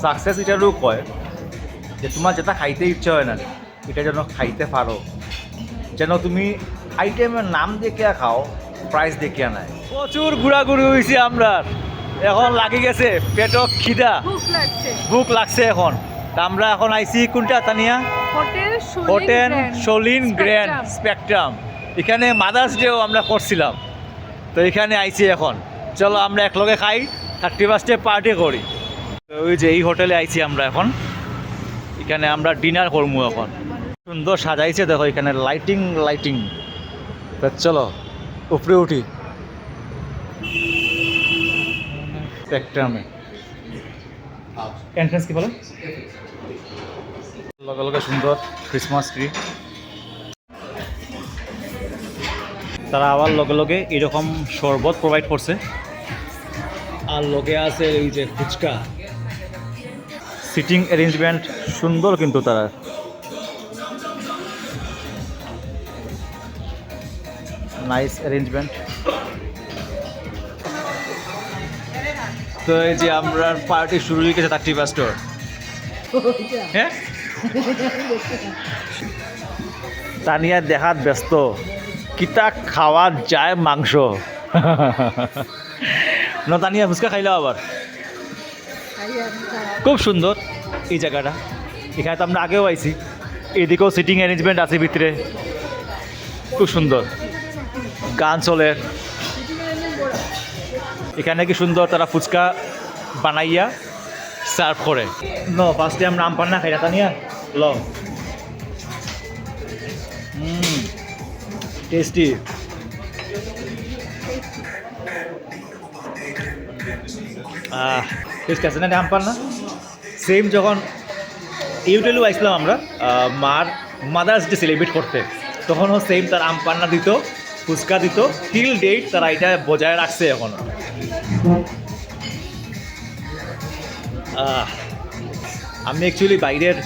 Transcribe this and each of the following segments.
Success এটারও কয় যে তোমার যেটা খাইতে ইচ্ছা হয় না এটা যেন খাইতে পারো, যেন তুমি আইটেমের নাম দেখিয়া খাও, প্রাইস দেখিয়া নাই। প্রচুর ঘোরাঘুরি হয়েছি আমরা, এখন লাগি গেছে পেট খিদা, ভুক লাগছে এখন। তা আমরা এখন আইছি কোনটা Tania? Hotel Shaolin Grand Spectrum. এখানে মাদার্স ডেও আমরা করছিলাম, তো এখানে আইছি এখন। চলো আমরা একলগে খাই, 31 পার্টি করি। তো ওই যে এই হোটেলে আইছি আমরা এখন, এখানে আমরা ডিনার করবো এখন। সুন্দর সাজাইছে দেখো, এখানে লাইটিং লাইটিং। তো চলো উপরে উঠি স্পেকট্রামে। এন্ট্রান্স কি বলো? লগে লগে সুন্দর ক্রিসমাস ট্রি। তারা আবার লগে লগে এরকম শরবত প্রোভাইড করছে, আর লগে আছে এই যে ফুচকা। সিটিং অ্যারেঞ্জমেন্ট সুন্দর, কিন্তু তারা নাইস অ্যারেঞ্জমেন্ট। তো এই যে আমরা পার্টি শুরু হয়ে গেছে 31। হ্যাঁ, তানিয়া দেখাত ব্যস্ত, কিতা খাওয়া যায় মাংস। ন তানিয়া ফুচকা খাইলাম আবার। খুব সুন্দর এই জায়গাটা, এখানে তো আমরা আগেও আইছি। এদিকেও সিটিং অ্যারেঞ্জমেন্ট আছে ভিতরে, খুব সুন্দর, গান চলে। এখানে কি সুন্দর তারা ফুচকা বানাইয়া সার্ভ করে। ফার্স্টে আমরা আম পান্না খাই না তানিয়া, ল টেস্টি। টেস্ট আছে না আম পান্না? সেম যখন ইউটেলও আইসলাম আমরা মাদার্স ডে সেলিব্রেট করতে, তখনও সেম তার আম পান্না দিত, ফুচকা দিত। টিল ডেট তারা এটা বজায় রাখছে এখনও। আমি অ্যাকচুয়ালি বাইরের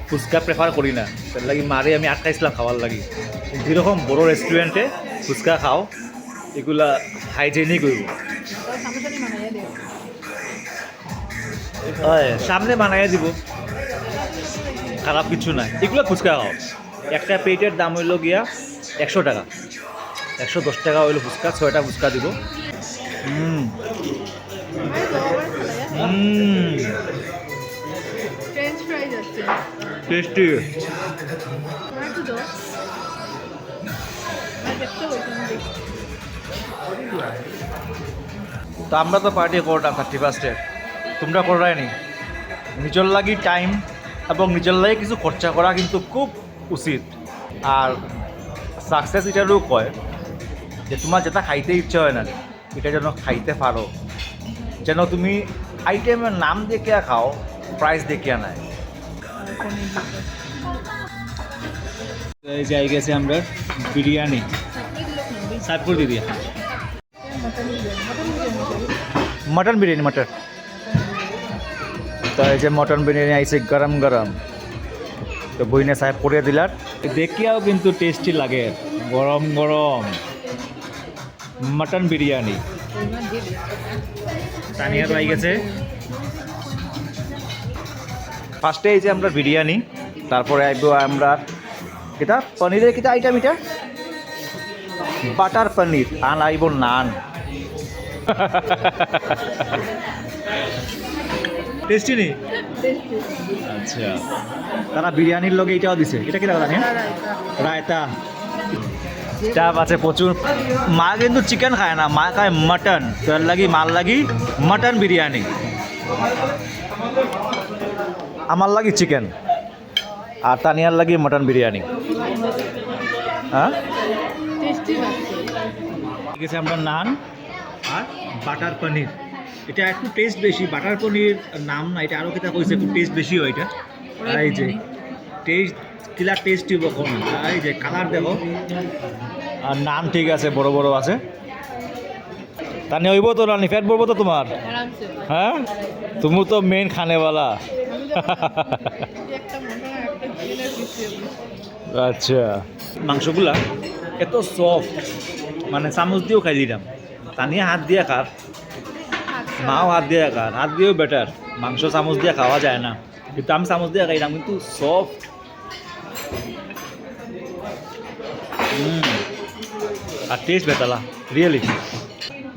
ফুচকা প্রেফার করি না, তার লাগি মারে আমি আটকাইছিলাম খাওয়ার লাগি। যেরকম বড় রেস্টুরেন্টে ফুচকা খাও, এগুলা হাইজেনিক হইব। হয় সামনে বানাইয়া দিব, খারাপ কিছু নাই। এগুলো ফুচকা খাও, একটা প্লেটের দাম হইল গিয়া 100 টাকা, 110 টাকা হইলো ফুচকা। 6টা ফুচকা দিব। টেস্টি। তো আমরা তো পার্টি করলাম 31। তোমরা করাই নি? নিজের লাগি টাইম এবং নিজের লাগে কিছু খরচা করা কিন্তু খুব উচিত। আর সাকসেস এটারও কয় যে তোমার যেটা খাইতে ইচ্ছা হয় না এটা যেন খাইতে পারো, যেন তুমি আইটেমের নাম দেখিয়া খাও, প্রাইস দেখিয়া নাই। এই যাই গেছে আমরা বিরিয়ানি সার্ভ করে দিদি। Mutton biryani, mutton. তো এই যে মটন বিরিয়ানি আইছে গরম গরম, তো বইনে সাহেব করে দিলার। দেখিয়াও কিন্তু টেস্টি লাগে, গরম গরম মটন বিরিয়ানি। তানিয়া তো আই গেছে। ফার্স্টে এই যে আমরা বিরিয়ানি, তারপরে আইব আমরা এটা পনিরের কিটা আইটেম, এটা বাটার পনির, আর আইব নান। টেস্টি নেই? আচ্ছা, তারা বিরিয়ানির লগে এটাও দিছে। এটা কি জানি, রায়তা চাপ আছে প্রচুর। মা কিন্তু চিকেন খায় না, মা খায় মটন। তার লাগি মার লাগি মটন বিরিয়ানি, আমার লাগি চিকেন, আর তানিয়ার লাগি মটন বিরিয়ানি। হ্যাঁ, ঠিক আছে। আমরা নান আর বাটার পনির। এটা একটু টেস্ট বেশি, বাটার পনির নাম না, এটা আরও কিতা কইছে একটু টেস্ট বেশি হয় এটা। আর এই যে টেস্ট কিলা টেস্টি বকন, এই যে কালার দেখো। আর নান ঠিক আছে, বড় বড় আছে। তানি হইব তো রানি, ফ্যাট বলবো তো তোমার। হ্যাঁ, তুমি তো মেন খানেওয়ালা। আচ্ছা, মাংসগুলা এত সফট, মানে চামচ দিয়েও খাই দিলাম। তানিয়া হাত দিয়ে খার, মাও হাত দিয়ে খান, হাত দিয়েও বেটার। মাংস চামচ দিয়ে খাওয়া যায় না, কিন্তু আমি চামচ দিয়ে খাইলাম, কিন্তু সফট। আর টেস্ট বেতালা রিয়েলি।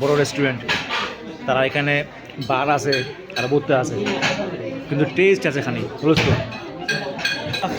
বড় রেস্টুরেন্ট, তারা এখানে বার আছে আর বলতে আছে, কিন্তু টেস্ট আছে খানি বুঝছ।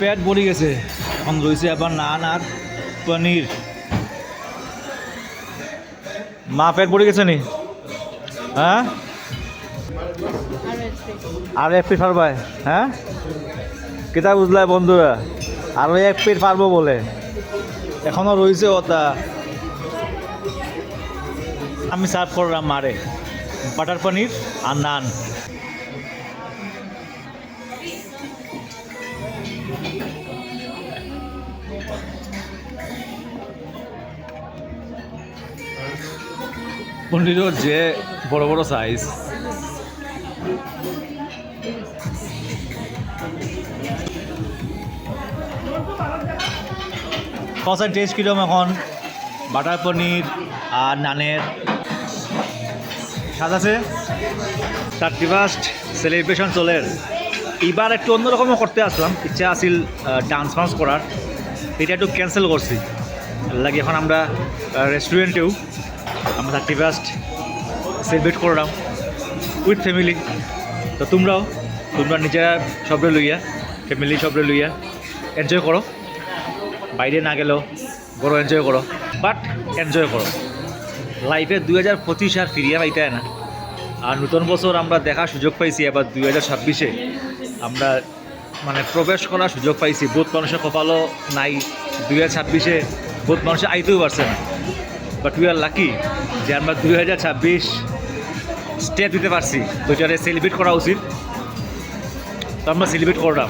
পেট ভরে গেছে, এখন রয়েছে আবার নান আর পনির। মা পেট ভরে গেছে নি? হ্যাঁ, আর এক পিস পারবাই? হ্যাঁ, কেটা বুঝলাই বন্ধুরা, আরো এক পিস পারবো বলে। এখনো রয়েছে ওটা। আমি সার্ভ করলাম মারে বাটার পনির আর নান। পনিরের যে বড় বড় সাইজ, কষার টেস্ট কিরকম এখন? বাটার পনির আর নানের স্বাদ আছে। 31st সেলিব্রেশন চলে, এইবার একটু অন্যরকমও করতে আসলাম, ইচ্ছা আছিল ডান্স ফান্স করার, এটা একটু ক্যান্সেল করছি। লাগে এখন আমরা রেস্টুরেন্টেও আমরা 31st সেলিব্রেট করলাম উইথ ফ্যামিলি। তো তোমরা নিজেরা সবরে লইয়া, ফ্যামিলি সবরে লইয়া এনজয় করো। বাইরে না গেলেও বড় এনজয় করো, বাট এনজয় করো। লাইফে 2025 আর ফিরিয়ে পাইতে না। আর নতুন বছর আমরা দেখার সুযোগ পাইছি, এবার 2026-এ আমরা মানে প্রবেশ করার সুযোগ পাইছি। বহুত মানুষের কপালও নাই 2026-এ, বহুত মানুষের আইতেও পারছে না। বাট উই আর লাকি যে আমরা 2026 স্টেপ দিতে পারছি, তো এটারে সেলিব্রেট করা উচিত। তো আমরা সেলিব্রেট করলাম,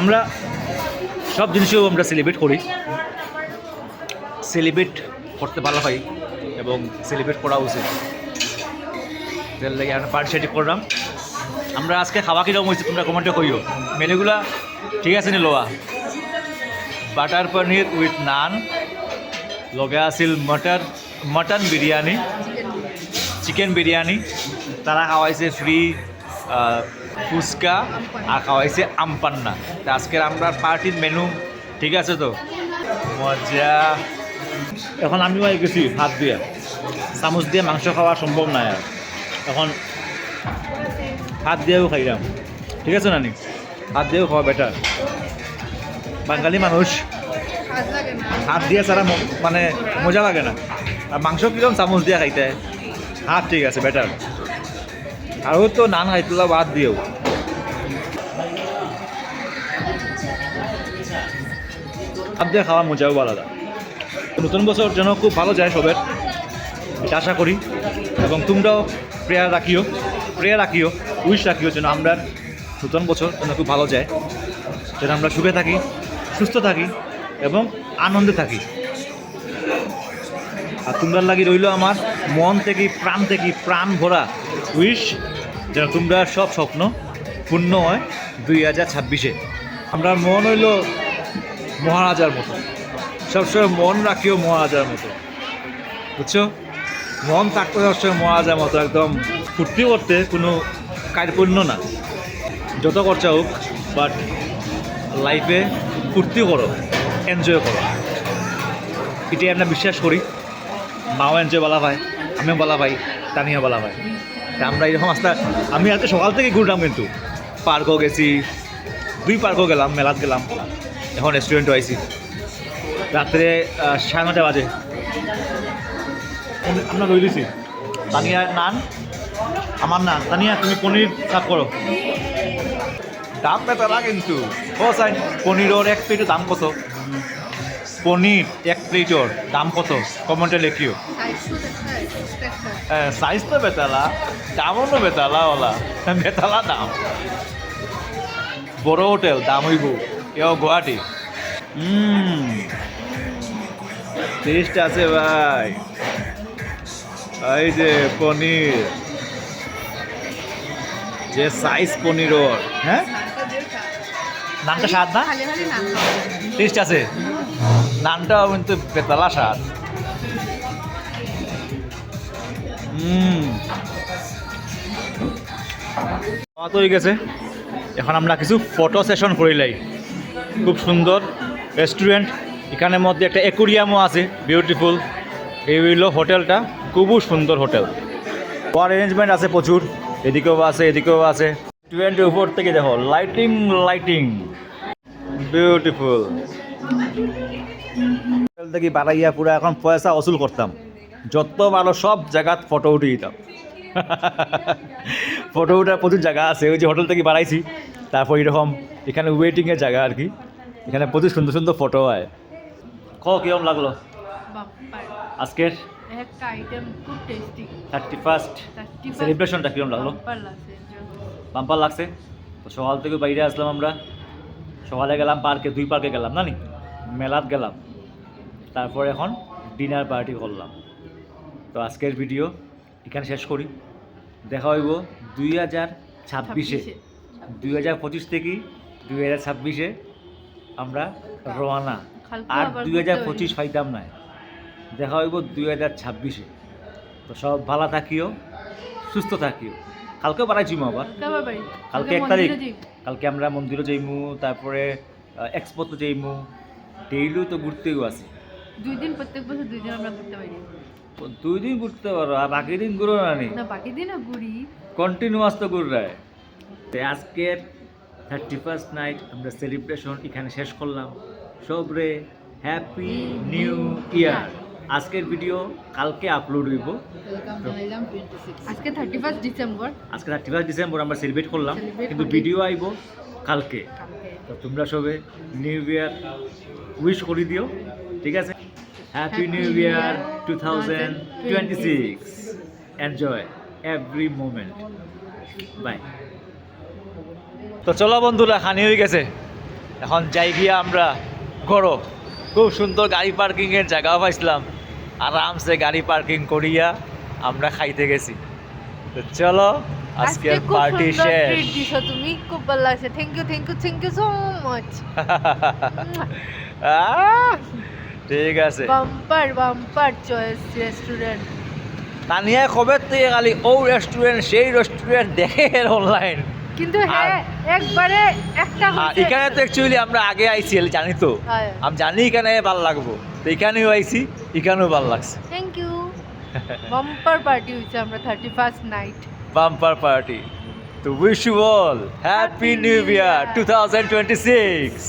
আমরা সব জিনিসেও আমরা সেলিব্রেট করি, সেলিব্রেট করতে ভালো পাই এবং সেলিব্রেট করা উচিত। এর লাগে আমরা পার্টিসিপেট করলাম। আমরা আজকে খাওয়া কিরকম হয়েছে তোমরা কমেন্টে কইও। মেনুগুলা ঠিক আছে নি? লোয়া বাটার পনির উইথ নান, লগে আছিল মটন বিরিয়ানি, চিকেন বিরিয়ানি, তারা খাওয়াইছে ফ্রি ফুচকা আর খাওয়াইছে আমপান্না। তা আজকের আমরা পার্টির মেনু ঠিক আছে তো মজা। এখন আমিও গেছি হাত দিয়ে, চামচ দিয়ে মাংস খাওয়া সম্ভব নয় আর, এখন হাত দিয়েও খাইলাম। ঠিক আছে নানি, হাত দিয়েও খাওয়া বেটার। বাঙালি মানুষ হাত দিয়ে ছাড়া মানে মজা লাগে না। আর মাংস কিরকম চামচ দিয়ে খাইতে, হাত ঠিক আছে বেটার। আরও তো নান খাইছিল বাদ দিয়েও। হাত দিয়ে খাওয়া মজাও আলাদা। নতুন বছর যেন খুব ভালো যায় সবের, এটা আশা করি। এবং তোমরাও প্রেয়ার রাখিও, উইশ রাখিও যেন আমরা নতুন বছর যেন খুব ভালো যায়, যেন আমরা সুখে থাকি, সুস্থ থাকি এবং আনন্দে থাকি। আর তোমরা লাগি রইল আমার মন থেকে প্রাণ ভরা উইশ যেন তোমরা সব স্বপ্ন পূর্ণ হয় 2026-এ। আমরা মন হইল মহারাজার মতো, সবসময় মন রাখিও মহারাজার মতো, বুঝছো? মন থাকতে সবসময় মহারাজার মতো, একদম ফুর্তি করতে কোনো কার্পণ্য না, যত খরচা হোক, বাট লাইফে ফুর্তি করো, এনজয় করো। এটাই আমরা বিশ্বাস করি। মাও এনজয় বলা ভাই, আমিও বলা ভাই, তানিও বলা ভাই। তা আমরা এরকম আমি আজকে সকাল থেকে ঘুরলাম, কিন্তু পার্কও গেছি, 2 পার্কও গেলাম, মেলাত গেলাম, এখন রেস্টুরেন্টও আইছি। রাত্রে 9:30 বাজে আমরা রই দিছি। তানিয়া নান, আমার নান। তানিয়া তুমি পনির সার্ভ করো। দাম বেতলা কিন্তু ও সাই পনিরের 1 প্লেটের দাম কত? পনির 1 প্লেটের দাম কত কমেন্টে লিখিও। সাইজ তো বেতালা, দামও তো বেতালা, ওলা বেতালা দাম। বড় হোটেল দাম হইব এও গুয়াহাটি। টেস্ট আছে ভাই। এই যে পনির, যে সাইজ পনিরের, হ্যাঁ নানটা স্বাদ না? টেস্ট আছে, নানটাও কিন্তু বেতালা স্বাদ। খাওয়া তো হয়ে গেছে, এখন আমরা কিছু ফটো সেশন করিলাই। খুব সুন্দর রেস্টুরেন্ট, এখানের মধ্যে একটা অ্যাকোরিয়ামও আছে, বিউটিফুল। এই হইল হোটেলটা, খুবই সুন্দর হোটেল। খাওয়ার অ্যারেঞ্জমেন্ট আছে প্রচুর, এদিকেও আছে এদিকেও আছে। রেস্টুরেন্টের উপর থেকে দেখো লাইটিং লাইটিং, বিউটিফুল। হোটেল থেকে বাড়াইয়া পুরো এখন পয়সা অসুল করতাম, যত ভালো সব জায়গাত ফটো উঠে দিতাম। ফটো উঠার প্রচুর জায়গা আছে, ওই যে হোটেল থেকে বাড়াইছি, তারপর এরকম এখানে ওয়েটিংয়ের জায়গা আর কি, এখানে প্রচুর সুন্দর সুন্দর ফটো হয়। কিরম লাগলো আজকের একটা আইটেম? খুব টেস্টি। 31st সেলিব্রেশনটা কিরম লাগলো? বাম্পার লাগছে। তো সকাল থেকে বাইরে আসলাম আমরা, সকালে গেলাম পার্কে, 2 পার্কে গেলাম না নি, মেলাত গেলাম, তারপর এখন ডিনার পার্টি করলাম। তো আজকের ভিডিও এখানে শেষ করি, দেখা হইব 2026-এ। 2025 থেকে 2026-এ আমরা রওনা, আর 2025 পাইতাম না, দেখা হইব 2026-এ। তো সব ভালো থাকিও, সুস্থ থাকিও। কালকেও বাড়াইছি আবার, কালকে 1 তারিখ, কালকে আমরা মন্দিরও যাইমু, তারপরে এক্সপোতে যাইমু, ডেইলিও তো ঘুরতেও আছে। 2 দিন, প্রত্যেক বছর 2 দিন আমরা ঘুরতে পারি। 2 দিন ঘুরতে পারো, আর বাকি দিন ঘুরো না নি? না, বাকি দিনও ঘুরি, কন্টিনিউয়াস তো ঘুর রায়। আজকের 31st নাইট আমরা সেলিব্রেশন এখানে শেষ করলাম। সবরে হ্যাপি নিউ ইয়ার। আজকের ভিডিও কালকে আপলোড হইব। আজকে 31 ডিসেম্বর, আজকে 31 ডিসেম্বর আমরা সেলিব্রেট করলাম, কিন্তু ভিডিও আইব কালকে। তো তোমরা সবে নিউ ইয়ার উইশ করে দিও, ঠিক আছে? Happy new year 2026। Enjoy every moment. Bye. তো চলো বন্ধুরা, খানি হয়ে গেছে, এখন যাই গিয়া আমরা ঘরো। খুব সুন্দর গাড়ি পার্কিংয়ের জায়গাও পাইছিলাম, আরামসে গাড়ি পার্কিং করিয়া আমরা খাইতে গেছি। তো চলো, আজকের পার্টি শেষ। তুমি খুব ভালো লাগছে, thank you thank you thank you so much. ঠিক আছে, bumper bumper choice restaurant. Tania কবে থেকে খালি ও রেস্টুরেন্ট সেই রেস্টুরেন্ট দেখে অনলাইন, কিন্তু হ্যাঁ একবারে একটা এখানে তো অ্যাকচুয়ালি আমরা আগে আইছি, জানি তো, আমি জানি এখানে ভালো লাগবো, তো এখানেও আইছি, এখানেও ভালো লাগছে। Thank you. বাম্পার পার্টি হয়েছে আমরা 31st নাইট, বাম্পার পার্টি। তো wish you all happy new year 2026।